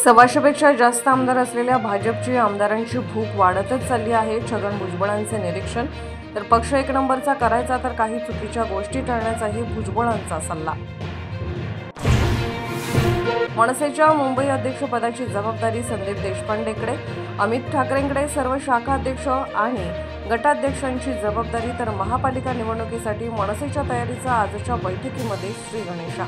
सव्वाशेपेक्षा जास्त आमदार असलेल्या भाजपची आमदारांची भूक वाढतच चालली आहे. छगन भुजबळांचे निरीक्षण. तर पक्ष एक नंबरचा करायचा तर काही चुकीच्या गोष्टी टाळण्याचाही भुजबळांचा सल्ला. मनसेच्या मुंबई अध्यक्षपदाची जबाबदारी संदीप देशपांडेकडे, अमित ठाकरेंकडे सर्व शाखा अध्यक्ष आणि गटाध्यक्षांची जबाबदारी. तर महापालिका निवडणुकीसाठी मनसेच्या तयारीचा आजच्या बैठकीमध्ये श्री गणेशा.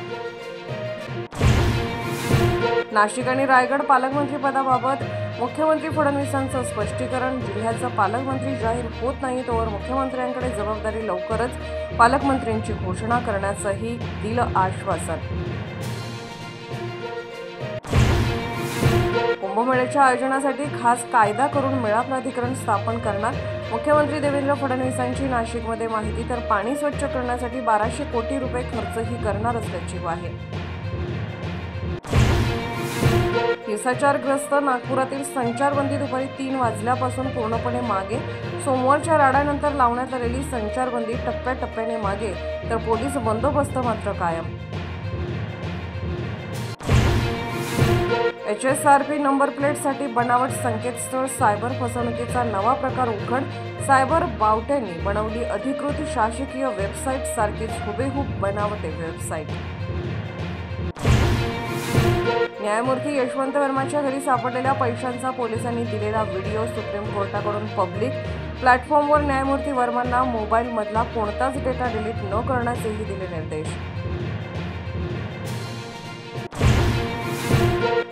नाशिक आणि रायगड पालकमंत्रीपदाबाबत मुख्यमंत्री फडणवीसांचं स्पष्टीकरण. जिल्ह्याचा पालकमंत्री जाहीर होत नाही तोवर मुख्यमंत्र्यांकडे जबाबदारी लवकरच पालकमंत्र्यांची घोषणा करण्याचंही दिलं आश्वासन. कुंभमेळ्याच्या आयोजनासाठी खास कायदा करून मेळा प्राधिकरण स्थापन करणार. मुख्यमंत्री देवेंद्र फडणवीसांची नाशिकमध्ये माहिती. तर पाणी स्वच्छ करण्यासाठी 1200 कोटी रुपये खर्चही करणार असल्याची ग्वाही. हिंसाचारग्रस्त नागपुरातील संचारबंदी दुपारी 3 वाजल्यापासून पूर्णपणे मागे. सोमवारच्या राड्यानंतर लावण्यात आलेली संचारबंदी टप्प्याटप्प्याने मागे, तर पोलीस बंदोबस्त मात्र कायम. HSRP नंबर प्लेटसाठी बनावट संकेतस्थळ. सायबर फसवणुकीचा नवा प्रकार उघड. सायबर बावट्यांनी बनवली अधिकृत शासकीय वेबसाईट सारखीच हुबेहूब बनावट वेबसाईट. न्यायमूर्ती यशवंत वर्माच्या घरी सापडलेल्या पैशांचा पोलिसांनी दिलेला व्हिडिओ सुप्रीम कोर्टाकडून पब्लिक. प्लॅटफॉर्मवर न्यायमूर्ती वर्मांना मोबाईलमधला कोणताच डेटा डिलीट न करण्याचेही दिले निर्देश.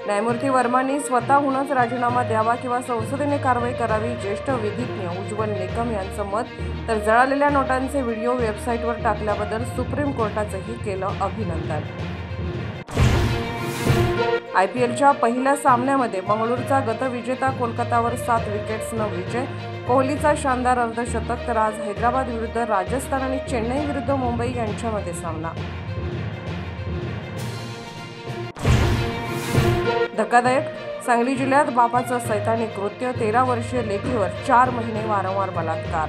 न्यायमूर्ती वर्मांनी स्वतःहूनच राजीनामा द्यावा किंवा संसदेने कारवाई करावी. ज्येष्ठ विधिज्ञ उज्ज्वल निकम यांचं मत. तर जळालेल्या नोटांचे व्हिडिओ वेबसाईटवर टाकल्याबद्दल सुप्रीम कोर्टाचंही केलं अभिनंदन. IPLच्या पहिल्या सामन्यामध्ये बंगळुरूचा गतविजेता कोलकातावर 7 विकेट्सनं विजय. कोहलीचा शानदार अर्धशतक. तर आज हैदराबाद विरुद्ध राजस्थान आणि चेन्नई विरुद्ध मुंबई यांच्यामध्ये सामना. धक्कादायक. सांगली जिल्ह्यात बापाचं सैतानी कृत्य. 13 वर्षीय लेकीवर 4 महिने वारंवार बलात्कार.